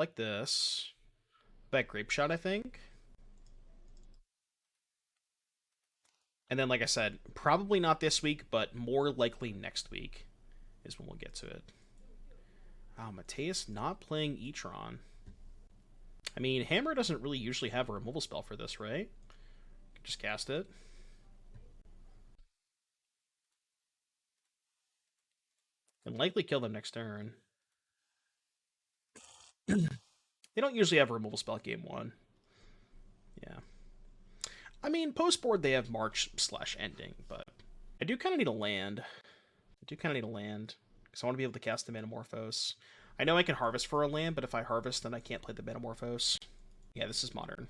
like this. Bet Grapeshot, I think. And then, like I said, probably not this week, but more likely next week is when we'll get to it. Oh, Mateus not playing Etron. I mean, Hammer doesn't really usually have a removal spell for this, right? Just cast it. And likely kill them next turn. They don't usually have a removal spell game 1. Yeah. I mean, post board they have March/Ending, but I do kind of need a land. Because I want to be able to cast the Manamorphose. I know I can harvest for a land, but if I harvest, then I can't play the Manamorphose. Yeah, this is modern.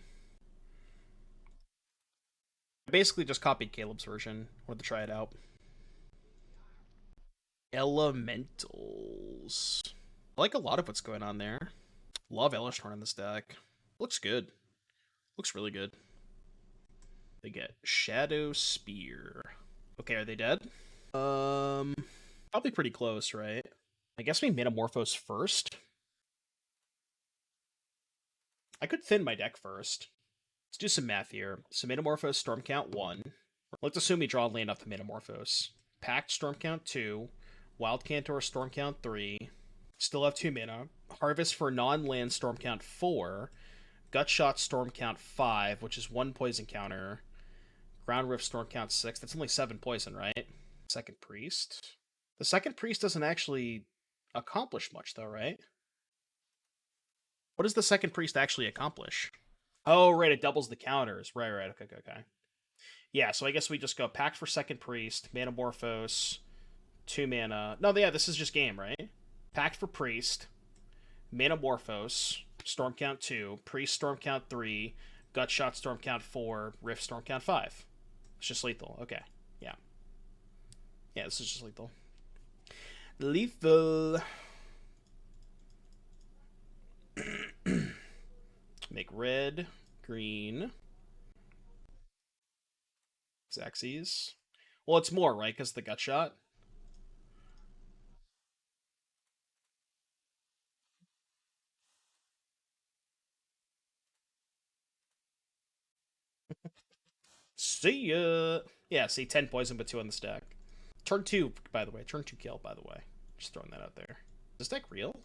I basically just copied Caleb's version. Wanted to try it out. Elementals. I like a lot of what's going on there. Love Elishtorn in this deck. Looks good. Looks really good. They get Shadow Spear. Okay, are they dead? Probably pretty close, right? I guess we Manamorphose first. I could thin my deck first. Let's do some math here. So Manamorphose, Storm Count 1. Let's assume we draw land off the Manamorphose. Pact, Storm Count 2. Wild Cantor, Storm Count 3. Still have 2 mana. Harvest for non-land, Storm Count 4. Gutshot, Storm Count 5, which is 1 poison counter. Ground Rift, Storm Count 6. That's only 7 poison, right? Second Priest. The Second Priest doesn't actually accomplish much, though, right? What does the Second Priest actually accomplish? Oh, right, it doubles the counters. Right, okay. Yeah, so I guess we just go Pact for Second Priest, Manamorphose, 2 mana. No, yeah, this is just game, right? Pact for Priest, Manamorphose, Storm Count 2, Priest Storm Count 3, Gutshot Storm Count 4, Rift Storm Count 5. It's just lethal. Okay, yeah. Yeah, this is just lethal. Lethal. Make red, green. Xaxes. Well, it's more, right? Because the Gutshot. See ya! Yeah, see, 10 poison, but 2 on the stack. Turn 2, by the way. Turn 2 kill, by the way. Just throwing that out there. Is this deck real?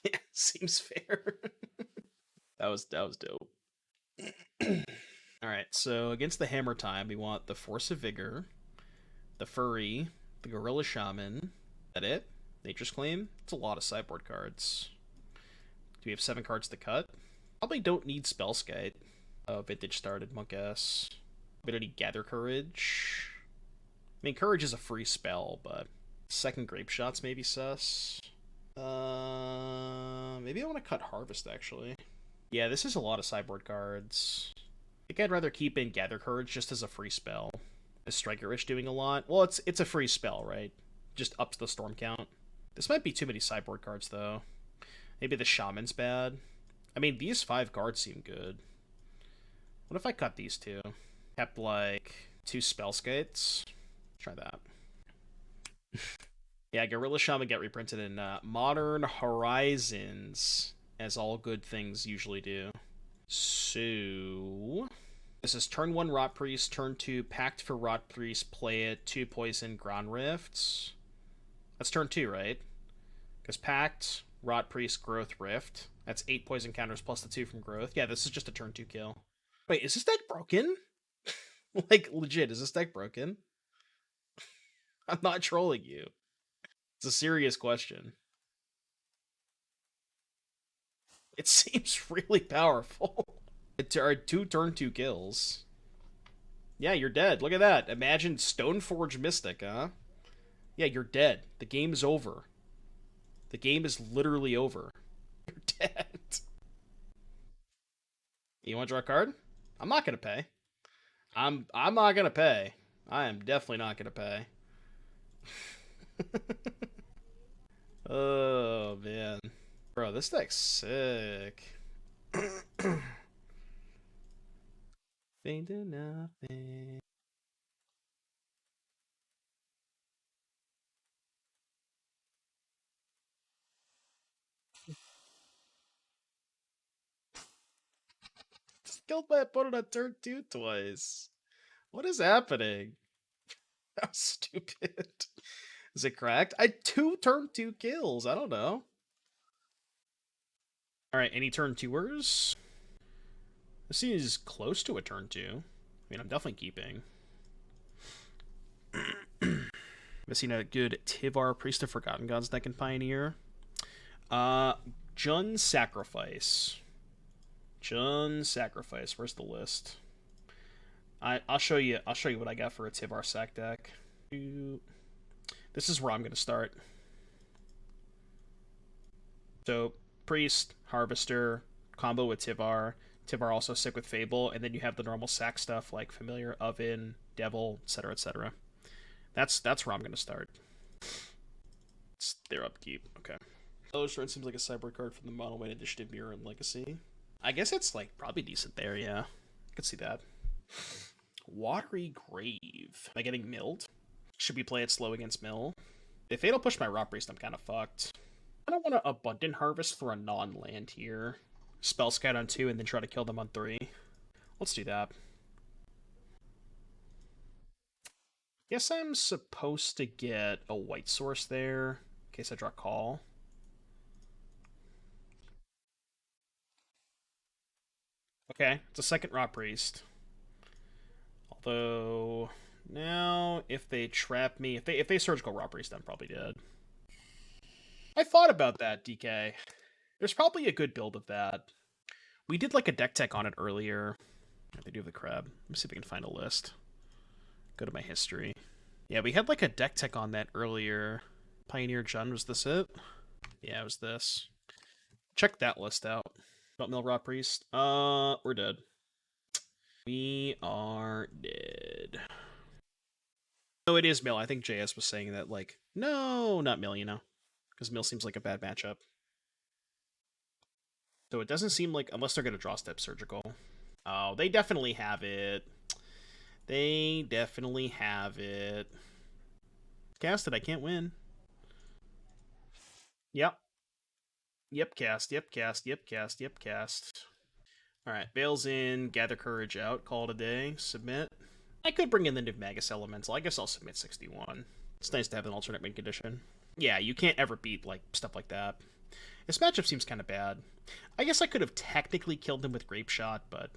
Yeah, seems fair. that was dope. Alright, so against the Hammer time, we want the Force of Vigor, the Furry, the Gorilla Shaman. Is that it? Nature's Claim? It's a lot of sideboard cards. Do we have 7 cards to cut? Probably don't need Spellskite. Vintage started, Monk S. We don't need Gather Courage. I mean, Courage is a free spell, but second Grapeshot's maybe sus. Maybe I want to cut Harvest, actually. Yeah, this is a lot of sideboard cards. I think I'd rather keep in Gather Courage just as a free spell. Is Striker Rich doing a lot? Well, it's a free spell, right? Just ups the storm count. This might be too many sideboard cards, though. Maybe the Shaman's bad. I mean, these 5 cards seem good. What if I cut these 2? Kept, like, 2 Spellskites? Try that. Yeah, Gorilla Shaman get reprinted in Modern Horizons, as all good things usually do. So this is turn 1 Rotpriest, turn 2 Pact for Rotpriest, play it, 2 poison, Ground Rifts. That's turn 2, right? Because Pact, Rotpriest, Growth, Rift. That's 8 poison counters plus the 2 from Growth. Yeah, this is just a turn 2 kill. Wait, is this deck broken? Like, legit, is this deck broken? I'm not trolling you. It's a serious question. It seems really powerful. It are 2 turn 2 kills. Yeah, you're dead. Look at that. Imagine Stoneforge Mystic, huh? Yeah, you're dead. The game is over. The game is literally over. You're dead. You want to draw a card? I'm not gonna pay. I'm not gonna pay. I am definitely not gonna pay. Oh man, bro, this deck's sick. Faint nothing. killed my opponent on turn 2 twice. What is happening? How stupid. Is it cracked? I had 2 turn 2 kills. I don't know. Alright, any turn 2ers? This is close to a turn 2. I mean, I'm definitely keeping. Missing a good Tivar, Priest of Forgotten Gods deck in Pioneer. Jund Sacrifice. Jund Sacrifice. Where's the list? I'll show you what I got for a Tivar sack deck. This is where I'm gonna start. So Priest, Harvester, combo with Tivar. Tivar also sick with Fable, and then you have the normal sack stuff like Familiar, Oven, Devil, etc., etc. That's where I'm gonna start. It's their upkeep. Okay. Illustrator seems like a sideboard card from the Mono White Initiative Mirror and Legacy. I guess it's like probably decent there, yeah. I could see that. Watery Grave. Am I getting milled? Should we play it slow against mill? If Fatal Push my Rotpriest, I'm kind of fucked. I don't want to Abundant Harvest for a non-land here. Spellskite on 2 and then try to kill them on 3. Let's do that. Guess I'm supposed to get a white source there in case I draw call. Okay, it's a second Rotpriest. Although now if they trap me, if they Surgical Rotpriest, I'm probably dead. I thought about that, DK. There's probably a good build of that. We did like a deck tech on it earlier. They do have the crab. Let me see if I can find a list. Go to my history. Yeah, we had like a deck tech on that earlier. Pioneer Jund, was this it? Yeah, it was this. Check that list out. Don't mill Rotpriest. We're dead. We are dead. No, it is mill. I think JS was saying that, like, no, not mill, you know. Because mill seems like a bad matchup. So it doesn't seem like, unless they're going to draw step Surgical. Oh, they definitely have it. They definitely have it. Cast it, I can't win. Yep. Yep, cast, yep, cast, yep, cast, yep, cast. Alright, Bail's in, Gather Courage out, call it a day, submit. I could bring in the Nivmagus Elemental. I guess I'll submit 61. It's nice to have an alternate win condition. Yeah, you can't ever beat, like, stuff like that. This matchup seems kind of bad. I guess I could have technically killed him with Grapeshot, but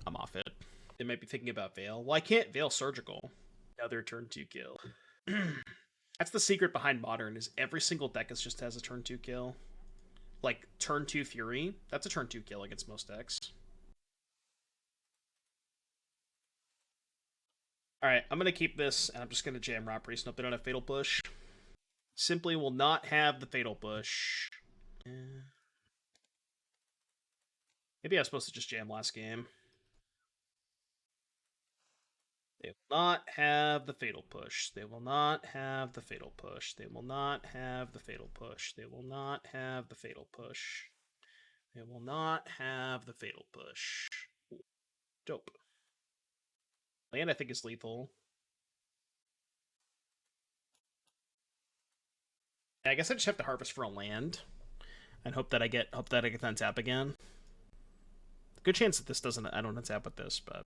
I'm off it. They might be thinking about Veil. Well, I can't Veil Surgical. Another turn 2 kill. That's the secret behind Modern, is every single deck just has a turn 2 kill. Like, turn 2 Fury, that's a turn 2 kill against most decks. Alright, I'm going to keep this, and I'm just going to jam Rotpriest. Nope, they don't have Fatal Push. Simply will not have the Fatal Push. Maybe I was supposed to just jam last game. They will not have the Fatal Push. They will not have the Fatal Push. They will not have the Fatal Push. They will not have the Fatal Push. They will not have the Fatal Push. Ooh, dope. Land, I think, is lethal. I guess I just have to harvest for a land and hope that I get to untap again. Good chance that this doesn't. I don't untap with this, but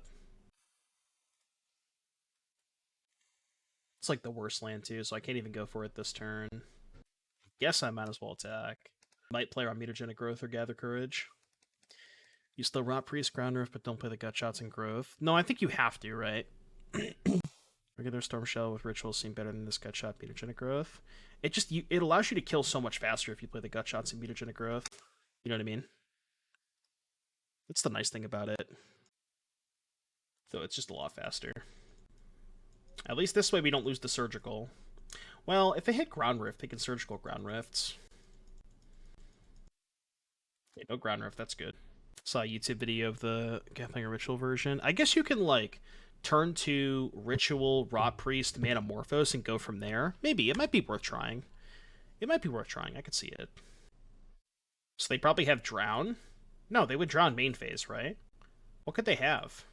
it's like the worst land too, so I can't even go for it this turn. Guess I might as well attack. Might play on Mutagenic Growth or Gather Courage. You still Rotpriest, Ground Rift, but don't play the Gutshots and Growth. No, I think you have to, right? Regular Storm Shell with Rituals seem better than this Gutshot Mutagenic Growth. It allows you to kill so much faster if you play the Gutshots and Mutagenic Growth. You know what I mean? That's the nice thing about it. So it's just a lot faster. At least this way we don't lose the Surgical. Well, if they hit Ground Rift, they can Surgical Ground Rifts. Okay, no Ground Rift, that's good. Saw a YouTube video of the Gethlinger Ritual version. I guess you can, like, turn to Ritual, Rotpriest, Manamorphose, and go from there. Maybe. It might be worth trying. It might be worth trying. I could see it. So they probably have Drown? No, they would Drown main phase, right? What could they have?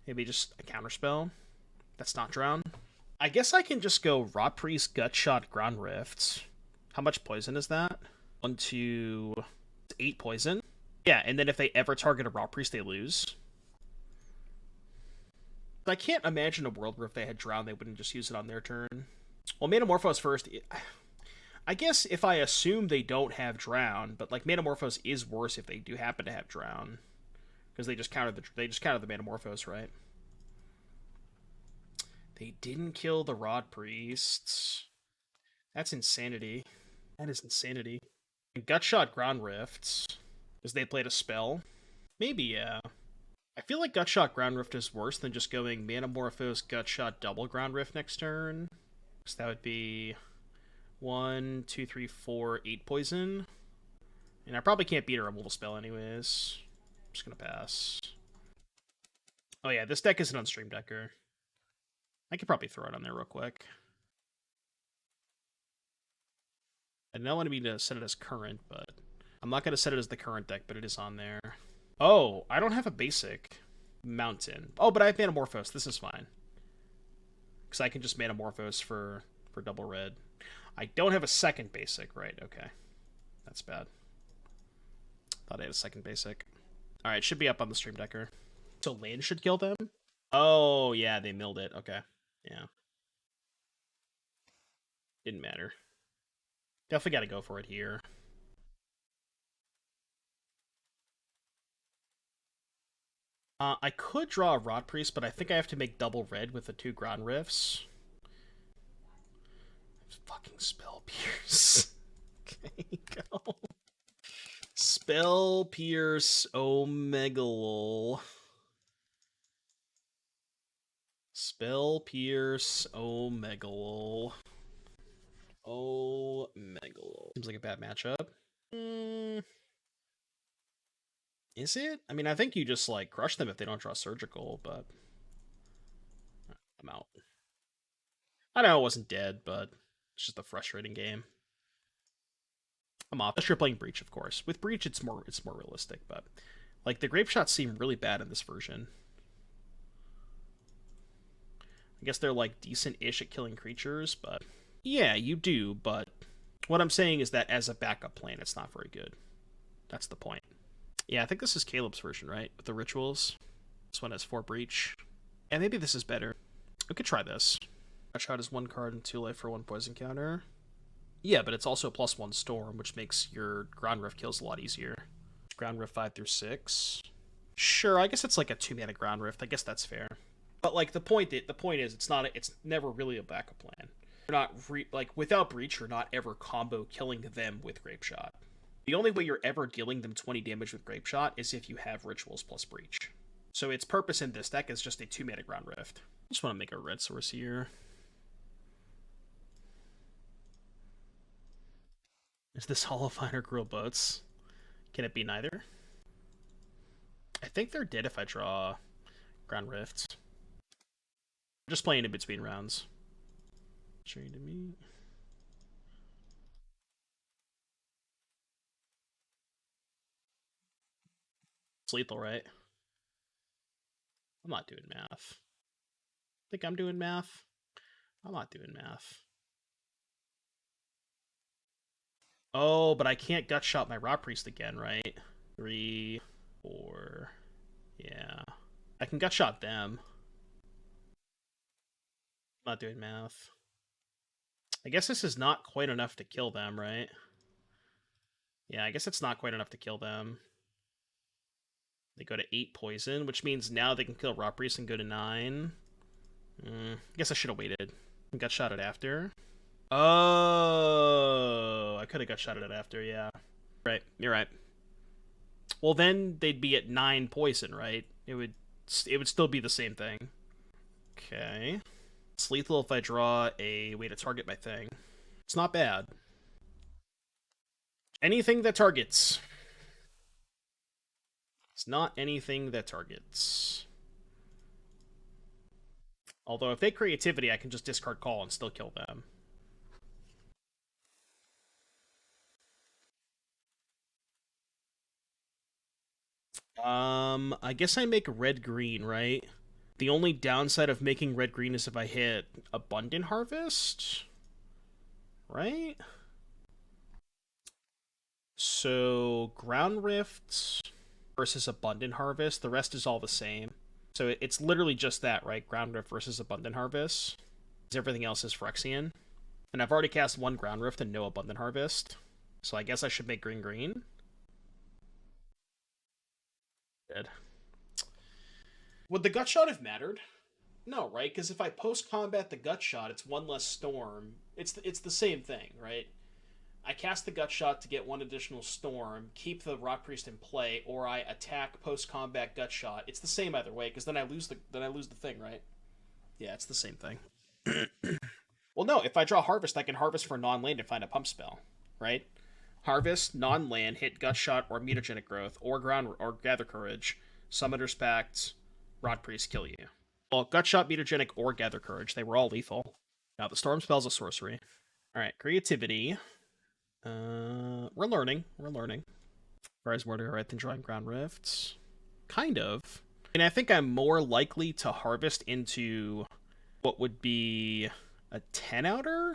Maybe just a counterspell? That's not Drown? I guess I can just go Rotpriest, Gutshot, Ground Rifts. How much poison is that? 1, 2... 8 poison. Yeah, and then if they ever target a Rotpriest, they lose. I can't imagine a world where if they had Drown, they wouldn't just use it on their turn. Well, Manamorphose first. I guess if I assume they don't have Drown, but like Manamorphose is worse if they do happen to have Drown, because they just counter the Manamorphose, right? They didn't kill the Rotpriests. That's insanity. That is insanity. Gutshot Ground Rifts, because they played a spell. Maybe, yeah. I feel like Gutshot Ground Rift is worse than just going Manamorphose, Gutshot, double Ground Rift next turn. So that would be 1, 2, 3, 4, 8 poison. And I probably can't beat a removal spell anyways. I'm just gonna pass. Oh yeah, this deck is an Unstream Decker. I could probably throw it on there real quick. I don't want me to set it as current, but I'm not going to set it as the current deck, but it is on there. Oh, I don't have a basic mountain. Oh, but I have Manamorphose. This is fine. Because I can just Manamorphose for double red. I don't have a second basic, right? Okay. That's bad. Thought I had a second basic. Alright, it should be up on the Stream Decker. So land should kill them? Oh, yeah, they milled it. Okay. Yeah. Didn't matter. Definitely gotta go for it here. I could draw a Rotpriest, but I think I have to make double red with the 2 Ground Rifts. Fucking Spell Pierce. Okay, go. Spell Pierce Omegalol. Spell Pierce Omegalol. Omegalol. Seems like a bad matchup. Is it? I mean, I think you just, like, crush them if they don't draw Surgical, but I'm out. I know it wasn't dead, but it's just a frustrating game. I'm off. Unless you're playing Breach, of course. With Breach, it's more realistic, but like the Grapeshot seem really bad in this version. I guess they're like decent-ish at killing creatures, but yeah, you do. But what I'm saying is that as a backup plan, it's not very good. That's the point. Yeah, I think this is Caleb's version, right? With the rituals. This one has 4 Breach. And maybe this is better. We could try this. Shot is 1 card and 2 life for 1 poison counter. Yeah, but it's also a +1 storm, which makes your Ground Rift kills a lot easier. Ground Rift 5 through 6. Sure, I guess it's like a 2-mana Ground Rift. I guess that's fair. But like the point is, it's never really a backup plan. You're not like without Breach, you're not ever combo killing them with Grapeshot. The only way you're ever dealing them 20 damage with Grapeshot is if you have Rituals plus Breach. So its purpose in this deck is just a 2-mana Ground Rift. I just want to make a red source here. Is this Hollow Vine or Gorilla Boats? Can it be neither? I think they're dead if I draw Ground Rifts. I'm just playing in between rounds. Showing to me. It's lethal, right? I'm not doing math. Think I'm doing math? I'm not doing math. Oh, but I can't Gutshot my Rotpriest again, right? 3, 4. Yeah. I can Gutshot them. I'm not doing math. I guess this is not quite enough to kill them, right? Yeah, I guess it's not quite enough to kill them. They go to 8 poison, which means now they can kill Rotpriest and go to 9. I guess I should have waited. Gutshot it after. Oh, I could have Gutshot it after, yeah. Right, you're right. Well, then they'd be at 9 poison, right? It would still be the same thing. Okay. It's lethal if I draw a way to target my thing. It's not bad. Anything that targets. It's not anything that targets. Although if they creativity, I can just discard call and still kill them. I guess I make red-green, right? The only downside of making red-green is if I hit Abundant Harvest, right? So, Ground Rift, versus Abundant Harvest. The rest is all the same. So it's literally just that, right? Ground Rift versus Abundant Harvest. Everything else is Phyrexian. And I've already cast one Ground Rift and no Abundant Harvest. So I guess I should make green-green. Dead. Would the Gut Shot have mattered? No, right? Because if I post-combat the Gut Shot, it's one less Storm. It's the same thing, right? I cast the Gut Shot to get one additional Storm, keep the Rotpriest in play, or I attack post-combat Gut Shot. It's the same either way, because then I lose the thing, right? Yeah, it's the same thing. Well, no, if I draw Harvest, I can Harvest for non-land and find a pump spell, right? Harvest, non-land, hit Gut Shot or Mutagenic Growth, or Ground or Gather Courage, Summoner's Pact, Rotpriest kill you. Well, Gut Shot, Mutagenic, or Gather Courage, they were all lethal. Now, the Storm spell's a sorcery. Alright, Creativity. We're learning. Rise more to right than drawing Ground Rifts. Kind of. And I think I'm more likely to harvest into what would be a 10-outer,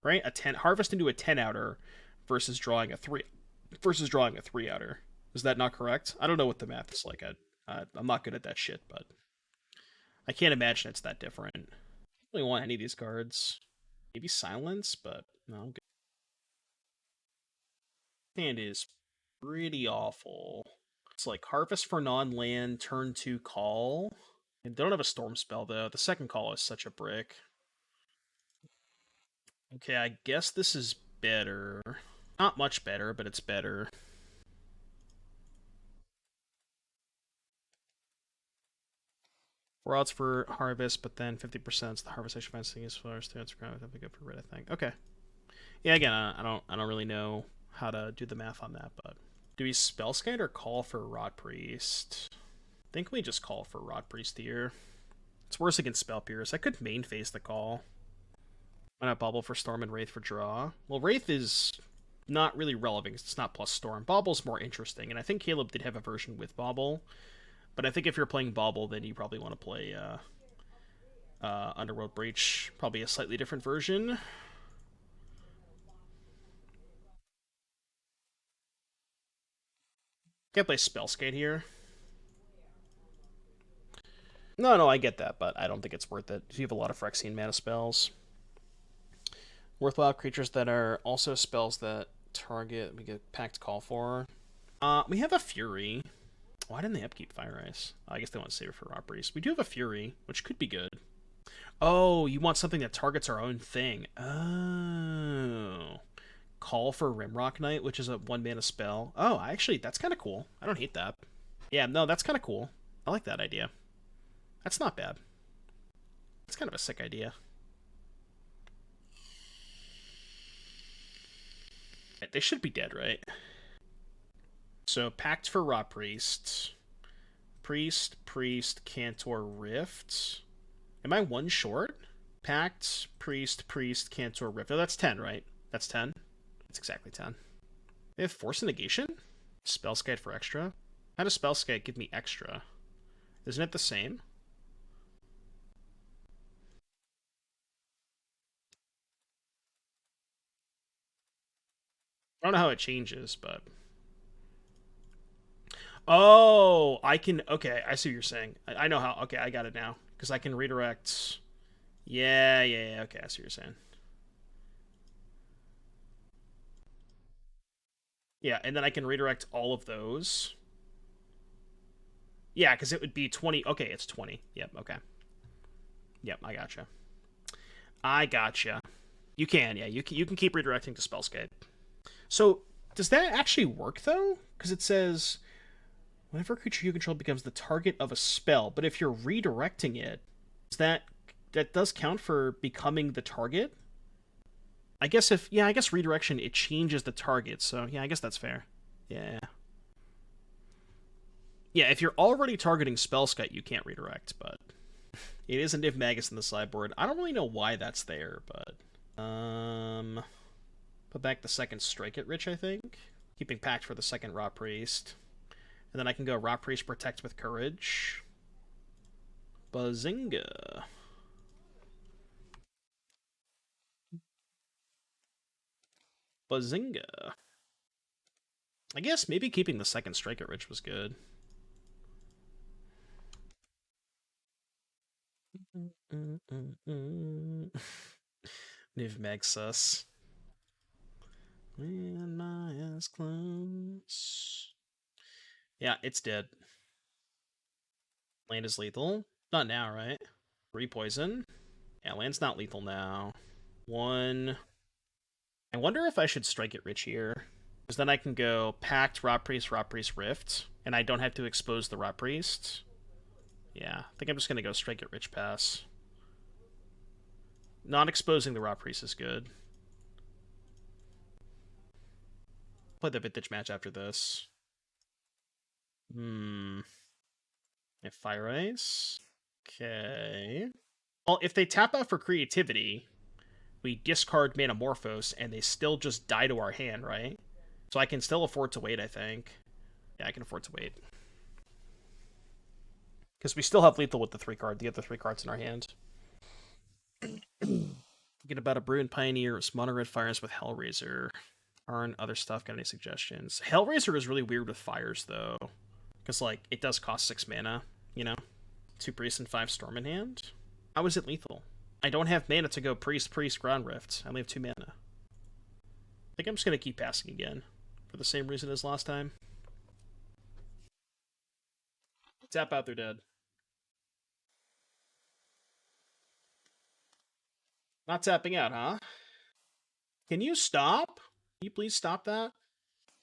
right? Harvest into a 10-outer versus drawing a 3-outer. Is that not correct? I don't know what the math is like. I'm not good at that shit, but I can't imagine it's that different. I don't really want any of these cards. Maybe Silence, but no, I'm good. Hand is pretty awful. It's like Harvest for non-land, turn 2 call. I don't have a Storm spell, though. The second call is such a brick. Okay, I guess this is better. Not much better, but it's better. Four odds for Harvest, but then 50% is the Harvest actually finds things flowers. That's be good for red, I think. Okay. Yeah, again, I don't really know how to do the math on that, but do we Spellskite or call for Rotpriest? I think we just call for Rotpriest here. It's worse against Spell Pierce. I could main phase the call. Why not Bauble for Storm and Wraith for draw? Well, Wraith is not really relevant. It's not plus Storm. Bauble's more interesting, and I think Caleb did have a version with Bauble. But I think if you're playing Bauble, then you probably want to play Underworld Breach. Probably a slightly different version. Can't play Spellskite here. No, I get that, but I don't think it's worth it. You have a lot of Phyrexian mana spells. Worthwhile creatures that are also spells that target, we get Pact call for. We have a Fury. Why didn't they upkeep Fire Ice? I guess they want to save it for Rotpriest. We do have a Fury, which could be good. Oh, you want something that targets our own thing. Oh. Call for Rimrock Knight, which is a 1-mana spell. Oh, actually, that's kind of cool. I don't hate that. Yeah, no, that's kind of cool. I like that idea. That's not bad. It's kind of a sick idea. They should be dead, right? So, Pact for Rotpriest. Priest, Cantor, Rift. Am I one short? Pact, Priest, Cantor, Rift. Oh, that's 10, right? That's 10? That's exactly 10. They have Force of Negation? Spellskite for extra? How does Spellskite give me extra? Isn't it the same? I don't know how it changes, but... Oh, I can... Okay, I see what you're saying. I know how... Okay, I got it now. Because I can redirect... Yeah, okay, I see what you're saying. Yeah, and then I can redirect all of those. Yeah, because it would be 20... Okay, it's 20. Yep, okay. Yep, I gotcha. You can, yeah. You can keep redirecting to Spellskite. So, does that actually work, though? Because it says... Whenever a creature you control becomes the target of a spell, but if you're redirecting it, that does count for becoming the target? I guess redirection, it changes the target, so yeah, I guess that's fair. Yeah. Yeah, if you're already targeting Spellskite, you can't redirect, but it is a Nivmagus in the sideboard. I don't really know why that's there, but put back the second Strike It Rich, I think. Keeping Pact for the second Rotpriest. And then I can go Rotpriest Protect with Courage. Bazinga. I guess maybe keeping the second Strike It Rich was good. Nivmagus. When Naya's close. Yeah, it's dead. Land is lethal. Not now, right? 3 poison. Yeah, land's not lethal now. 1. I wonder if I should strike it rich here. Because then I can go Pact, Rotpriest, Rift. And I don't have to expose the Rotpriest. Yeah, I think I'm just going to go strike it rich pass. Not exposing the Rotpriest is good. Play the Vintage match after this. Fire Ice. Okay. Well, if they tap out for creativity, we discard Manamorphose, and they still just die to our hand, right? So I can still afford to wait, I think. Yeah, I can afford to wait. Because we still have lethal with the other 3 cards in our hand. Get about a Brew and Pioneer, Mono Red Fires with Hellraiser. Arn, other stuff, got any suggestions? Hellraiser is really weird with fires, though. Because, like, it does cost 6 mana, you know? 2 Priest and 5 Storm in hand. How is it lethal? I don't have mana to go Priest, Ground Rift. I only have 2 mana. I think I'm just going to keep passing again. For the same reason as last time. Tap out, they're dead. Not tapping out, huh? Can you stop? Can you please stop that?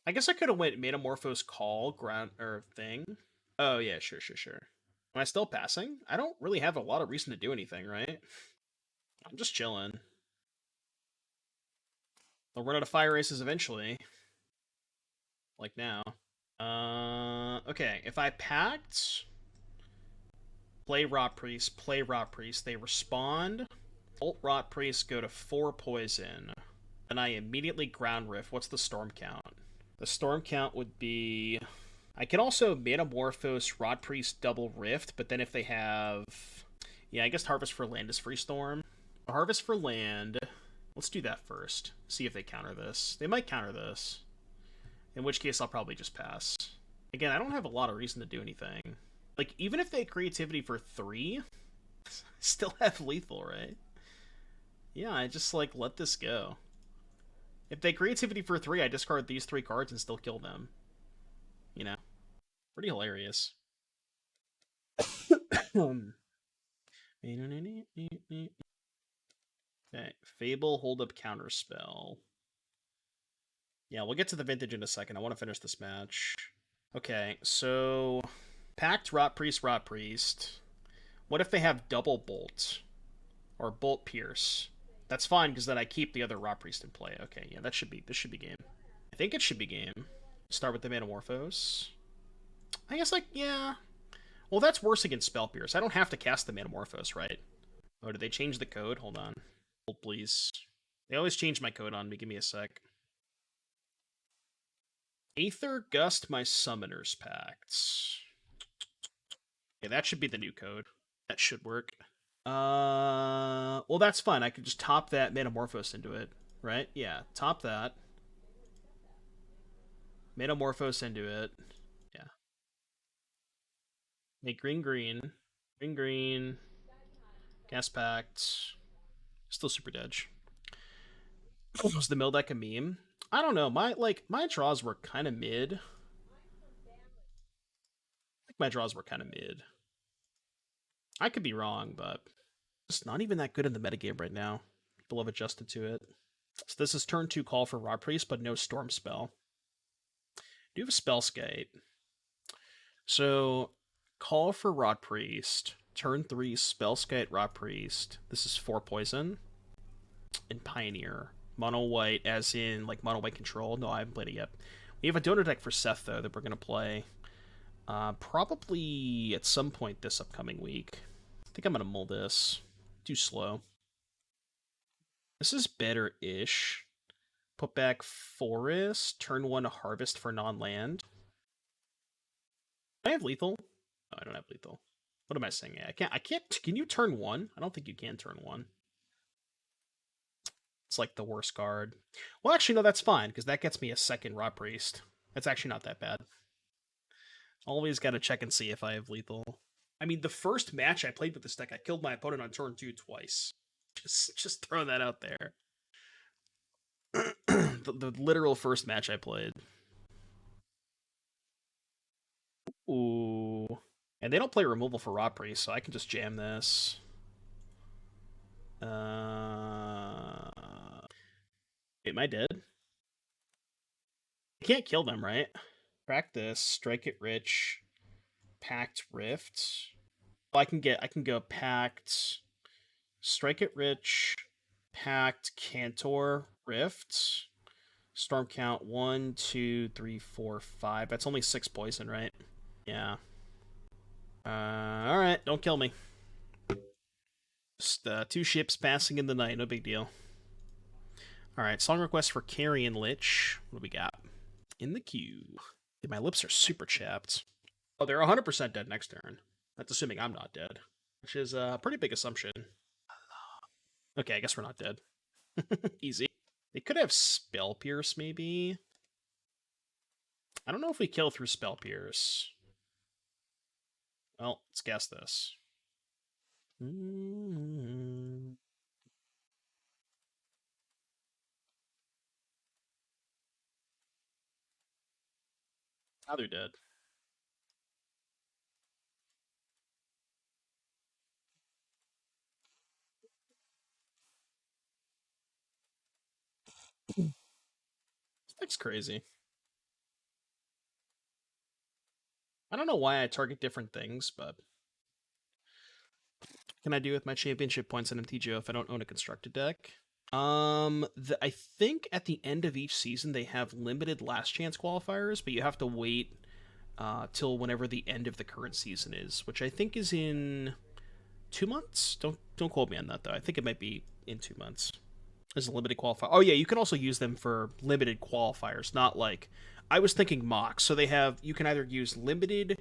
I guess I could have went Manamorphose call, ground, or thing. Oh, yeah, sure. Am I still passing? I don't really have a lot of reason to do anything, right? I'm just chilling. I'll run out of fire races eventually. Like now. Okay, if I Pact, play Rotpriest, they respond. Bolt Rotpriest, go to 4 poison. Then I immediately Ground Rift. What's the storm count? The storm count would be... I can also Manamorphose Rotpriest double Rift, but then if they have... Yeah, I guess Harvest for Land is free storm. Harvest for Land... Let's do that first. See if they counter this. They might counter this. In which case, I'll probably just pass. Again, I don't have a lot of reason to do anything. Like, even if they had creativity for 3, still have lethal, right? Yeah, I just, like, let this go. If they creativity for 3, I discard these 3 cards and still kill them. You know? Pretty hilarious. Okay, Fable, hold up, counterspell. Yeah, we'll get to the vintage in a second. I want to finish this match. Okay, so Pact, Rotpriest. What if they have double Bolt? Or Bolt Pierce? That's fine, because then I keep the other Rotpriest in play. Okay, yeah, this should be game. I think it should be game. Start with the Manamorphose. I guess, like, yeah. Well, that's worse against Spell Pierce. I don't have to cast the Manamorphose, right? Oh, did they change the code? Hold on. Hold, please. They always change my code on me. Give me a sec. Aether Gust my Summoner's Pact. Yeah, that should be the new code. That should work. Well, that's fine. I could just top that Manamorphose into it, right? Yeah, top that. Manamorphose into it. Yeah. Make green. Gas Pact. Still super dodge. Was the mill deck a meme? I don't know. My draws were kind of mid. I think my draws were kind of mid. I could be wrong, but it's not even that good in the metagame right now. People have adjusted to it. So this is turn 2 call for Rotpriest, but no storm spell. Do you have a Spellskite? So call for Rotpriest. Turn 3 Spellskite Rotpriest. This is 4 poison. And Pioneer. Mono white, as in like mono white control. No, I haven't played it yet. We have a donor deck for Seth though that we're gonna play. Probably at some point this upcoming week. I think I'm gonna mull this. Too slow. This is better-ish. Put back Forest. Turn 1 Harvest for non-land. Do I have lethal? No, I don't have lethal. What am I saying? I can't. Can you turn 1? I don't think you can turn 1. It's like the worst card. Well, actually, no, that's fine, because that gets me a second Rotpriest. That's actually not that bad. Always got to check and see if I have lethal. I mean, the first match I played with this deck, I killed my opponent on turn 2 twice. Just throw that out there. the literal first match I played. Ooh. And they don't play removal for Rotpriest, so I can just jam this. Wait, am I dead? I can't kill them, right? Practice, strike it rich, Pact Rift. Well, I can go Pact, strike it rich, Pact, Cantor, Rift. Storm count 1, 2, 3, 4, 5. That's only 6 poison, right? Yeah. Alright, don't kill me. Just 2 ships passing in the night, no big deal. Alright, song request for Carrion Lich. What do we got? In the queue. Dude, my lips are super chapped. Oh, they're 100% dead next turn. That's assuming I'm not dead. Which is a pretty big assumption. Okay, I guess we're not dead. Easy. They could have Spell Pierce, maybe? I don't know if we kill through Spell Pierce. Well, let's guess this. Now they're dead. That's crazy. I don't know why I target different things, but what can I do with my championship points in MTGO if I don't own a constructed deck? I think at the end of each season they have limited last chance qualifiers, but you have to wait till whenever the end of the current season is, which I think is in 2 months. Don't quote me on that though. I think it might be in 2 months. As a limited qualifier. Oh yeah, you can also use them for limited qualifiers, not like I was thinking mocks. So you can either use limited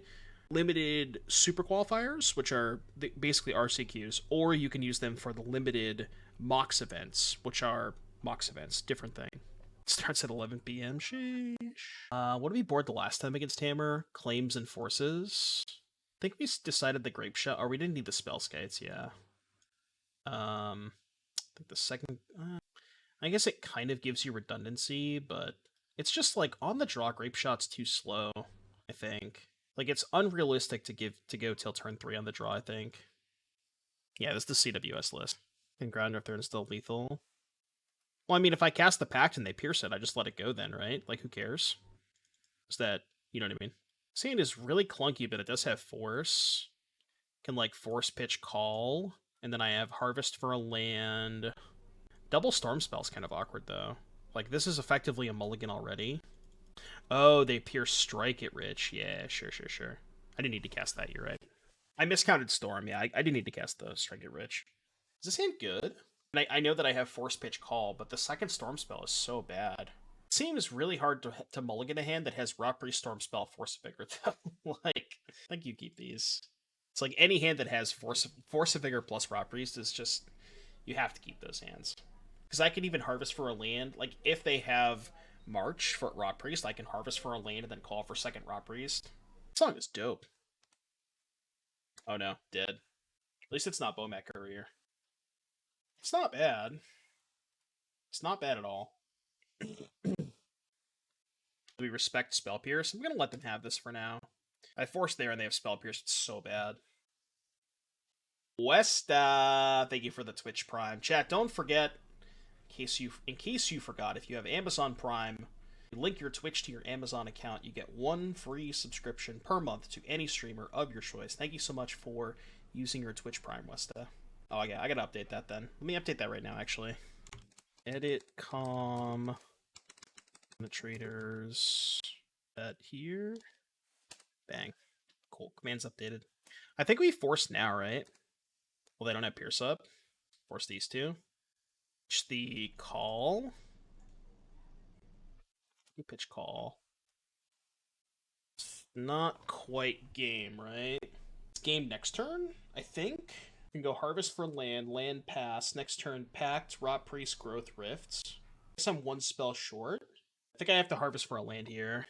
super qualifiers, which are basically RCQs, or you can use them for the limited mocks events, which are mocks events. Different thing. Starts at 11 p.m. Sheesh. What did we board the last time against Hammer? Claims and Forces. I think we decided the Grapeshot, or we didn't need the Spellskites, yeah. I think the second... I guess it kind of gives you redundancy, but it's just like on the draw, Grapeshot's too slow, I think. Like it's unrealistic to go till turn 3 on the draw, I think. Yeah, this is the CWS list. And ground if they're still lethal. Well, I mean, if I cast the Pact and they pierce it, I just let it go then, right? Like, who cares? Is that, you know what I mean? Sand is really clunky, but it does have Force. Can, like, Force Pitch Call. And then I have Harvest for a land. Double Storm Spell's kind of awkward, though. Like, this is effectively a mulligan already. Oh, they pierce Strike it rich. Yeah, sure. I didn't need to cast that, you're right. I miscounted Storm, yeah. I didn't need to cast the Strike it rich. Is this hand good? And I know that I have Force Pitch Call, but the second Storm Spell is so bad. It seems really hard to mulligan a hand that has Rotpriest, Storm Spell, Force of Vigor, though. Like, I think you keep these. It's like any hand that has Force of Vigor plus Rotpriest is just... You have to keep those hands. Because I can even harvest for a land. Like, if they have March for Rotpriest, I can harvest for a land and then call for second Rotpriest. This song is dope. Oh no, dead. At least it's not Bomac Courier. It's not bad. It's not bad at all. We respect Spell Pierce. I'm gonna let them have this for now. I forced there and they have Spell Pierce. It's so bad. Westa, thank you for the Twitch Prime. Chat, don't forget, in case you forgot, if you have Amazon Prime, you link your Twitch to your Amazon account, you get 1 free subscription per month to any streamer of your choice. Thank you so much for using your Twitch Prime, Westa. Oh, yeah, I gotta update that then. Let me update that right now, actually. Edit com penetrators at here. Bang. Cool. Command's updated. I think we forced now, right? Well, they don't have Pierce up. Force these two. Pitch the call. Pitch call. It's not quite game, right? It's game next turn, I think. You can go harvest for land pass. Next turn, Pact, Rotpriest, Growth, Rifts. I guess I'm 1 spell short. I think I have to harvest for a land here.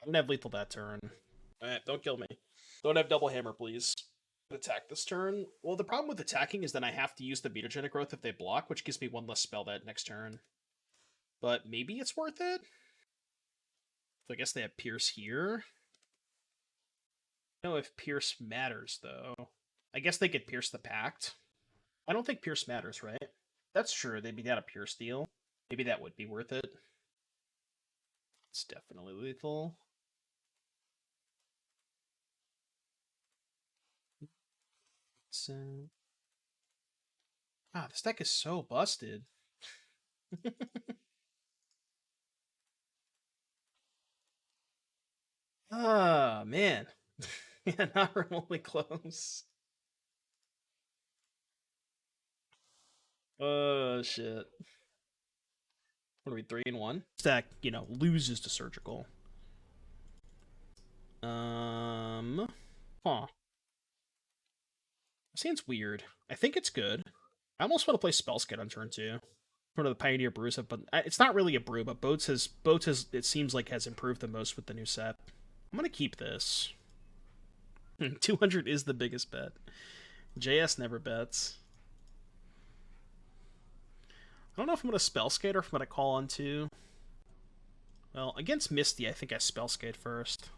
I don't have lethal that turn. Alright, don't kill me. Don't have double hammer, please. Attack this turn. Well, the problem with attacking is then I have to use the Mutagenic Growth if they block, which gives me one less spell that next turn. But maybe it's worth it? So I guess they have Pierce here. I don't know if Pierce matters, though. I guess they could Pierce the Pact. I don't think Pierce matters, right? That's true. They'd be down a Pierce deal. Maybe that would be worth it. It's definitely lethal. So... Ah, this deck is so busted. Ah, man. Yeah, not remotely close. Oh, shit. What are we, 3-1? Stack, loses to surgical. Huh. Seems weird. I think it's good. I almost want to play Spellskite on turn 2. One of the Pioneer Brews have, but it's not really a brew, but Boats has, it seems like, has improved the most with the new set. I'm gonna keep this. 200 is the biggest bet. JS never bets. I don't know if I'm gonna Spellskite or if I'm gonna call on 2. Well, against Misty, I think I Spellskite first.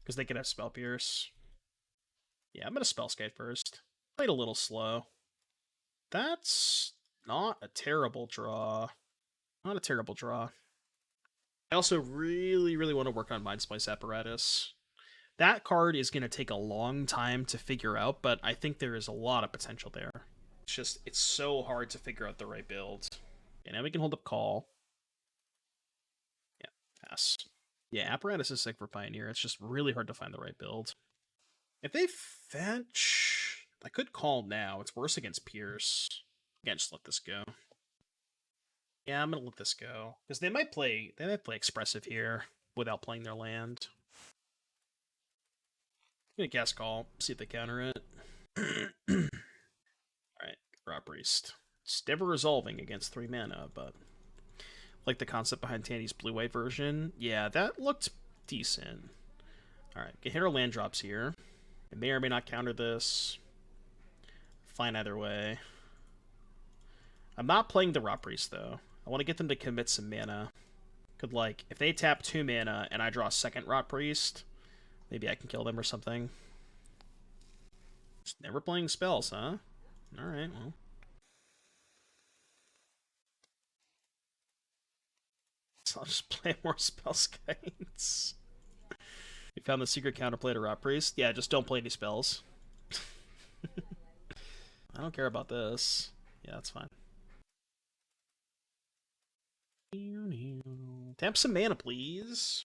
Because they could have Spell Pierce. Yeah, I'm gonna Spellskite first. Played a little slow. That's not a terrible draw. Not a terrible draw. I also really, really want to work on Mind Splice Apparatus. That card is going to take a long time to figure out, but I think there is a lot of potential there. It's so hard to figure out the right build. And now we can hold up call. Yeah, pass. Yeah, Apparatus is sick for Pioneer. It's just really hard to find the right build. If they fetch... I could call now. It's worse against Pierce. Again, just let this go. Yeah, I'm gonna let this go. Because they might play Expressive here without playing their land. I'm gonna cast call, see if they counter it. Alright, Rotpriest. It's never resolving against 3 mana, but like the concept behind Tandy's blue-white version. Yeah, that looked decent. Alright, can hit our land drops here. It may or may not counter this. Fine either way. I'm not playing the Rotpriest, though. I want to get them to commit some mana. Could, if they tap 2 mana and I draw a second Rotpriest, maybe I can kill them or something. Just never playing spells, huh? Alright, well. So I'll just play more Spellskites. You found the secret counterplay to Rotpriest? Yeah, just don't play any spells. I don't care about this. Yeah, that's fine. Tap some mana, please.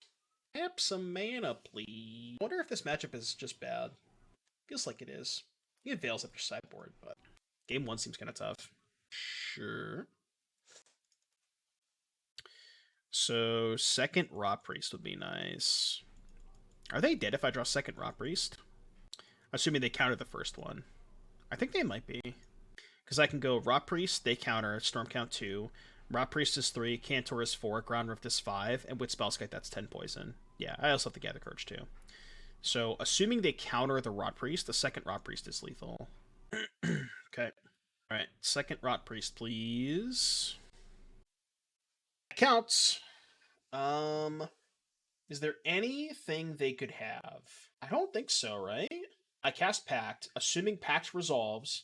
Tap some mana, please. I wonder if this matchup is just bad. Feels like it is. You get Veils up your sideboard, but game 1 seems kind of tough. Sure. So, second Rotpriest would be nice. Are they dead if I draw second Rotpriest? Assuming they counter the first one. I think they might be. Because I can go Rotpriest, they counter, Storm Count 2. Rotpriest is 3, Cantor is 4, Ground Rift is 5, and with Spellskite that's 10 poison. Yeah, I also have to Gather Courage too. So, assuming they counter the Rotpriest, the second Rotpriest is lethal. Okay. Alright, second Rotpriest, please. Counts. Is there anything they could have? I don't think so, right? I cast Pact, assuming Pact resolves.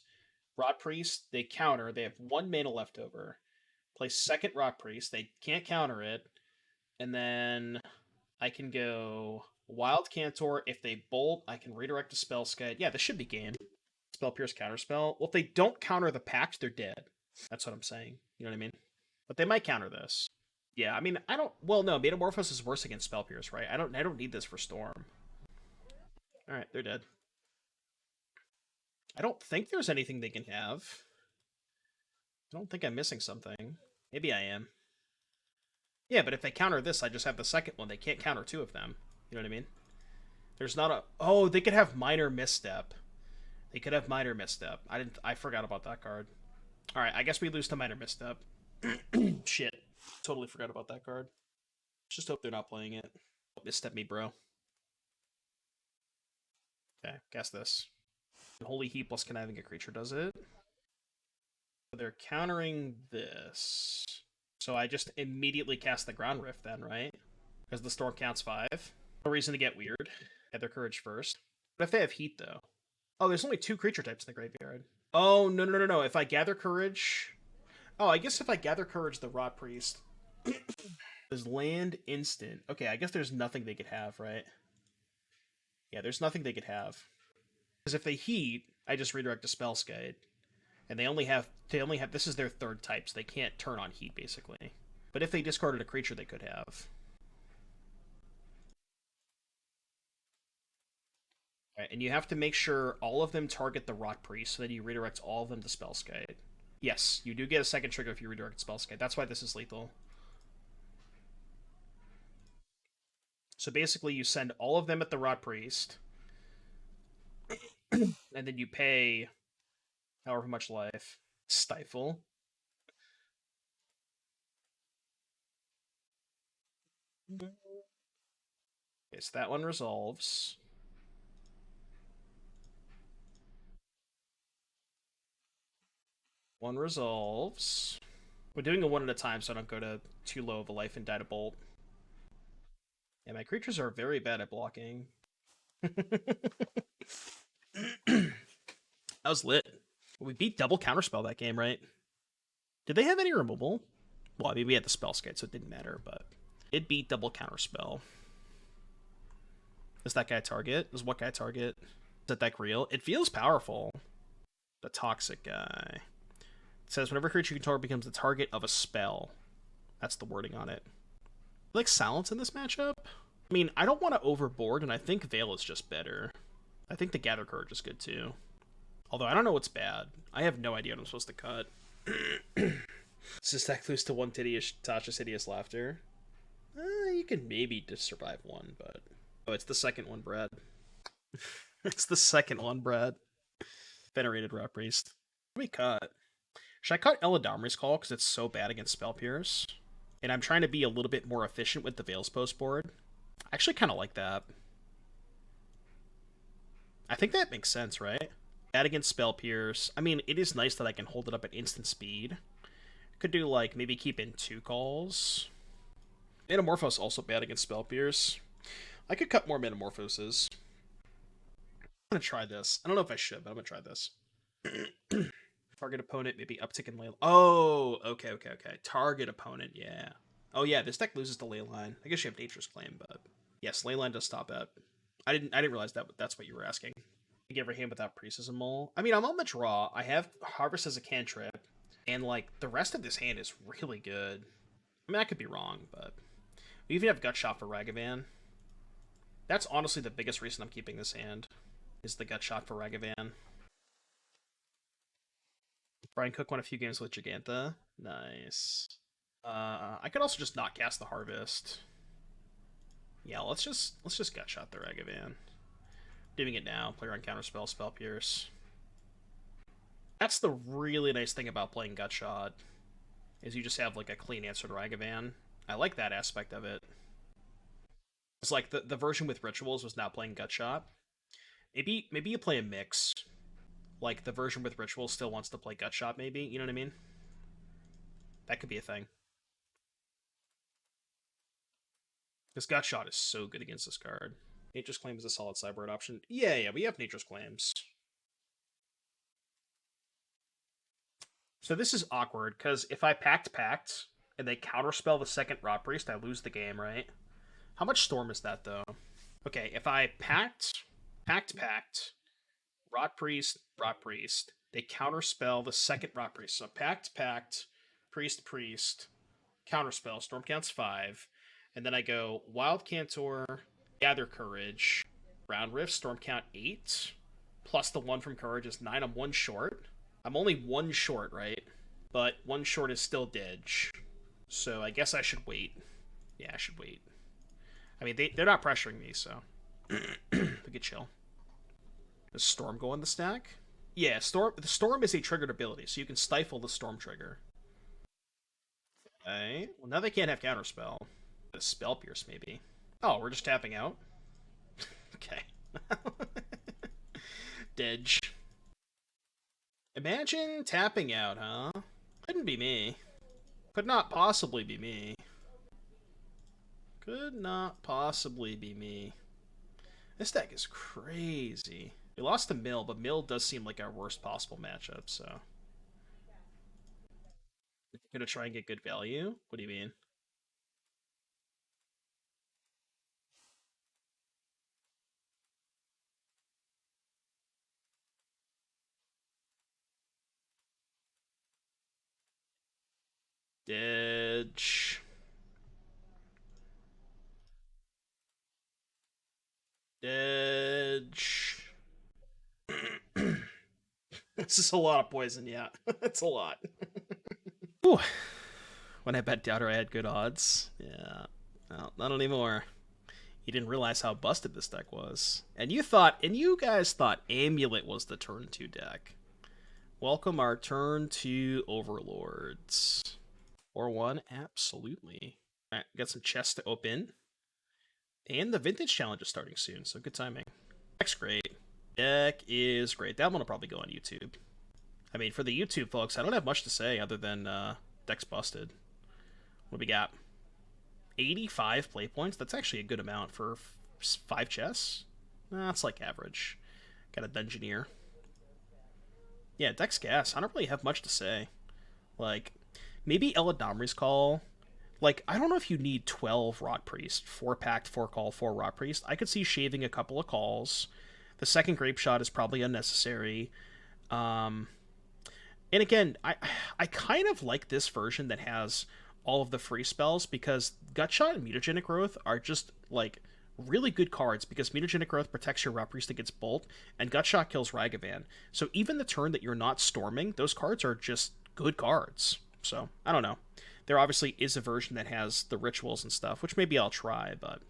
Rotpriest, they counter, they have 1 mana left over. Play second Rotpriest, they can't counter it. And then I can go Wild Cantor. If they bolt, I can redirect a Spellskite. Yeah, this should be game. Spell Pierce Counterspell. Well, if they don't counter the Pact, they're dead. That's what I'm saying. You know what I mean? But they might counter this. Yeah, I mean, I don't... Well, no, Manamorphose is worse against Spell Pierce, right? I don't need this for Storm. Alright, they're dead. I don't think there's anything they can have. I don't think I'm missing something. Maybe I am. Yeah, but if they counter this, I just have the second one. They can't counter 2 of them. You know what I mean? There's not a... Oh, they could have Minor Misstep. They could have Minor Misstep. I forgot about that card. Alright, I guess we lose to Minor Misstep. Shit. Totally forgot about that card. Just hope they're not playing it. Misstep me, bro. Okay, guess this. Holy Heap plus conniving a creature does it. They're countering this. So I just immediately cast the Ground Rift then, right? Because the storm counts 5. No reason to get weird. Gather Courage first. What if they have Heat, though? Oh, there's only 2 creature types in the graveyard. Oh, no. If I Gather Courage... Oh, I guess if I Gather Courage the Rotpriest... There's land instant. Okay, I guess there's nothing they could have, right? Yeah, there's nothing they could have. Because if they Heat, I just redirect to Spellskite. And they only have this is their 3rd type, so they can't turn on Heat, basically. But if they discarded a creature, they could have. Right, and you have to make sure all of them target the Rotpriest, so then you redirect all of them to Spellskite. Yes, you do get a second trigger if you redirect Spellskite. That's why this is lethal. So basically, you send all of them at the Rotpriest, and then you pay however much life. Stifle. Okay, so that one resolves. One resolves. We're doing a one at a time, so I don't go to too low of a life and die to bolt. Yeah, my creatures are very bad at blocking. That was lit. We beat double counterspell that game, right? Did they have any removal? Well, I mean, we had the Spellskite, so it didn't matter, but it beat double counterspell. Does that guy target? Does what guy target? Is that deck real? It feels powerful. The toxic guy. It says whenever a creature you control becomes the target of a spell. That's the wording on it. Like Silence in this matchup? I mean, I don't want to overboard, and I think Veil is just better. I think the Gather Courage is good too. Although I don't know what's bad. I have no idea what I'm supposed to cut. Does this deck lose to one Tasha's Hideous Laughter? You can maybe just survive one, but... Oh, it's the second one, Brad. It's the second one, Brad. Venerated Rotpriest. What do we cut? Should I cut Eladamri's Call because it's so bad against Spell Pierce? And I'm trying to be a little bit more efficient with the Veil's Post board. I actually kind of like that. I think that makes sense, right? Bad against Spell Pierce. I mean, it is nice that I can hold it up at instant speed. Could do, like, maybe keep in 2 calls. Manamorphose also bad against Spell Pierce. I could cut more Manamorphoses. I'm gonna try this. I don't know if I should, but I'm gonna try this. Target opponent, maybe uptick in ley. Oh, okay. Target opponent, yeah. Oh yeah, this deck loses to Leyline. I guess you have Nature's Claim, but yes, Leyline does stop at. I didn't realize that's what you were asking. Give her hand without Priestess and Mole. I mean, I'm on the draw. I have Harvest as a cantrip, and like the rest of this hand is really good. I mean, I could be wrong, but we even have Gutshot for Ragavan. That's honestly the biggest reason I'm keeping this hand, is the Gutshot for Ragavan. Brian Cook won a few games with Giganta. Nice. I could also just not cast the Harvest. Yeah, let's just Gutshot the Ragavan. Doing it now. Player on Counterspell, Spell Pierce. That's the really nice thing about playing Gutshot, is you just have like a clean answer to Ragavan. I like that aspect of it. It's like the version with Rituals was not playing Gutshot. Maybe you play a mix. Like the version with Rituals still wants to play Gutshot, maybe. You know what I mean? That could be a thing. Because Gutshot is so good against this card. Nature's Claim is a solid sideboard option. Yeah, we have Nature's Claims. So this is awkward, because if I Pact, and they counterspell the second Rotpriest, I lose the game, right? How much Storm is that, though? Okay, if I Pact, Rotpriest, they counterspell the second Rotpriest. So Pact, Priest, counterspell, Storm counts 5, and then I go Wild Cantor, Gather Courage, Ground Rift, Storm count 8, plus the 1 from Courage is 9. I'm 1 short. I'm only 1 short, right? But 1 short is still Didge. So I guess I should wait. Yeah, I should wait. I mean, they're not pressuring me, so we could chill. Does Storm go on the stack? Yeah, the Storm is a triggered ability, so you can stifle the Storm trigger. Okay. Well, now they can't have Counterspell. A Spell Pierce, maybe. Oh, we're just tapping out? Okay. Didge. Imagine tapping out, huh? Couldn't be me. Could not possibly be me. Could not possibly be me. This deck is crazy. We lost to Mill, but Mill does seem like our worst possible matchup, so. Gonna try and get good value? What do you mean? Didge. Didge. This is a lot of poison, yeah. It's a lot. Ooh. When I bet Doubter, I had good odds. Yeah. Well, not anymore. You didn't realize how busted this deck was. And you guys thought Amulet was the turn 2 deck. Welcome our turn 2 Overlords. Or one, absolutely. Alright, got some chests to open. And the Vintage Challenge is starting soon, so good timing. Deck's great. Deck is great. That one will probably go on YouTube. I mean, for the YouTube folks, I don't have much to say other than deck's busted. What do we got? 85 play points? That's actually a good amount for 5 chests. That's like average. Got a Dungeoneer. Yeah, deck's gas. I don't really have much to say. Like, maybe Eladamri's Call. Like, I don't know if you need 12 Rotpriest. 4 Pact, 4 Call, 4 Rotpriest. I could see shaving a couple of calls. The second Grapeshot is probably unnecessary. And again, I kind of like this version that has all of the free spells, because Gutshot and Mutagenic Growth are just, like, really good cards, because Mutagenic Growth protects your Rotpriest against Bolt, and Gutshot kills Ragavan. So even the turn that you're not storming, those cards are just good cards. So, I don't know. There obviously is a version that has the rituals and stuff, which maybe I'll try, but